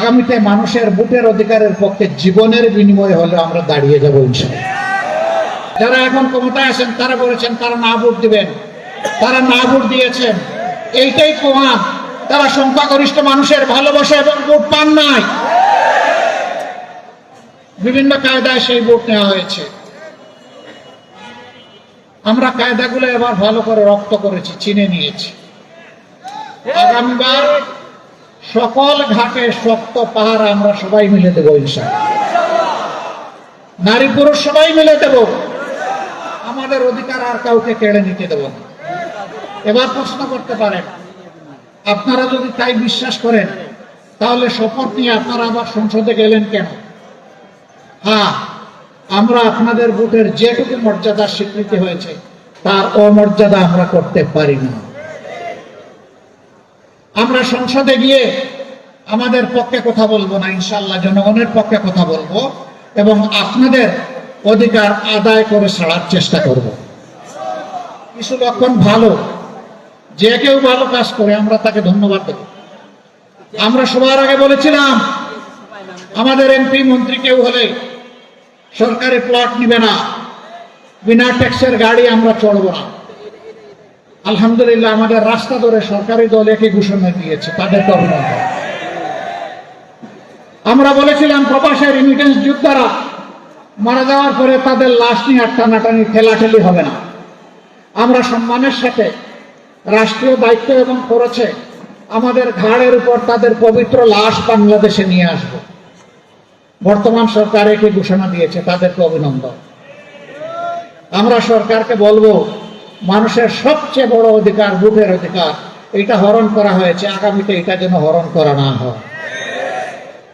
আগামীতে মানুষের ভোটের অধিকারের পক্ষে জীবনের বিনিময়ে হলে আমরা দাঁড়িয়ে যাব ইনশাআল্লাহ। যারা এখন ক্ষমতায় আছেন তারা বলেছেন তারা না ভোট দিবেন, তারা না ভোট দিয়েছেন, এইটাই প্রমাণ তারা সংখ্যাগরিষ্ঠ মানুষের ভালোবাসা এবং ভোট পান নাই। বিভিন্ন কায়দায় সেই ভোট নেওয়া হয়েছে। আমরা কায়দাগুলো এবার ভালো করে রপ্ত করেছি, চিনে নিয়েছি। আগামীবার সকল ঘাটে শক্ত পাহাড় আমরা সবাই মিলে দেবো ইনশাআল্লাহ। নারী পুরুষ সবাই মিলে দেব। আমাদের অধিকার আর কাউকে কেড়ে নিতে দেব না। এবার প্রশ্ন করতে পারেন, আপনারা যদি তাই বিশ্বাস করেন তাহলে শপথ নিয়ে আপনারা আবার সংসদে গেলেন কেন? হ্যাঁ, আমরা আপনাদের ভোটের যেটুকু মর্যাদার স্বীকৃতি হয়েছে তার অমর্যাদা আমরা করতে পারি না। আমরা সংসদে গিয়ে আমাদের পক্ষে কথা বলবো না, ইনশাআল্লাহ জনগণের পক্ষে কথা বলবো এবং আপনাদের অধিকার আদায় করে ছাড়ার চেষ্টা করব। কিছু লক্ষণ ভালো, যে কেউ ভালো কাজ করে আমরা তাকে ধন্যবাদ দেব। আমরা সবার আগে বলেছিলাম আমাদের এমপি মন্ত্রী কেউ হলে সরকারি প্লট নিবে না, বিনা ট্যাক্সের গাড়ি আমরা চড়বো না। আলহামদুলিল্লাহ আমাদের রাস্তা ধরে সরকারি দল একই ঘোষণা দিয়েছে, তাদের অভিনন্দন। আমরা বলেছিলাম প্রবাসের রেমিটেন্স যোদ্ধারা মারা যাওয়ার পরে তাদের লাশ নিয়ে টানাটানি ঠেলাঠেলি হবে না। আমরা সম্মানের সাথে রাষ্ট্রীয় দায়িত্ব এবং খরচে আমাদের ঘাড়ের উপর তাদের পবিত্র লাশ বাংলাদেশে নিয়ে আসব। বর্তমান সরকার একই ঘোষণা দিয়েছে, তাদেরকে অভিনন্দন। আমরা সরকারকে বলবো মানুষের সবচেয়ে বড় অধিকার ভোটের অধিকার, এটা হরণ করা হয়েছে, আগামীতে এটা যেন হরণ করা না হয়।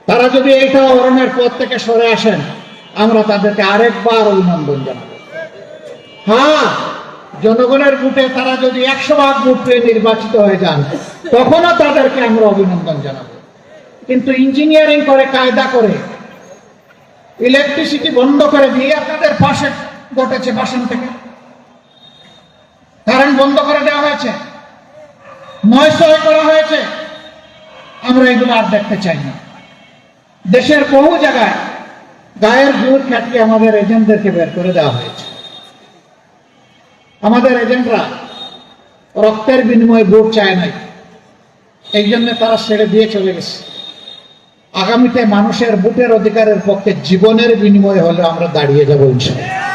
তারা যদি এইটা হরণের পথ থেকে সরে আসেন আমরা তাদেরকে আরেকবার অভিনন্দন জানাবো। হ্যাঁ, জনগণের ভোটে তারা যদি 100% ভোট পেয়ে নির্বাচিত হয়ে যান তখনও তাদেরকে আমরা অভিনন্দন জানাবো। কিন্তু ইঞ্জিনিয়ারিং করে, কায়দা করে, ইলেকট্রিসিটি বন্ধ করে দিয়ে আপনাদের পাশে ঘটেছে, বাসন থেকে কারেন্ট বন্ধ করে দেওয়া হয়েছে, নয়সহ করা হয়েছে। আমরা এগুলো আর দেখতে চাই না। দেশের বহু জায়গায় গায়ের জোর খাটিয়ে আমাদের এজেন্টদেরকে বের করে দেওয়া হয়েছে। আমাদের এজেন্টরা রক্তের বিনিময়ে ভোট চায় নাই, এই জন্য তারা ছেড়ে দিয়ে চলে গেছে। আগামীতে মানুষের ভোটের অধিকারের পক্ষে জীবনের বিনিময়ে হলে আমরা দাঁড়িয়ে যাব ইনশাআল্লাহ।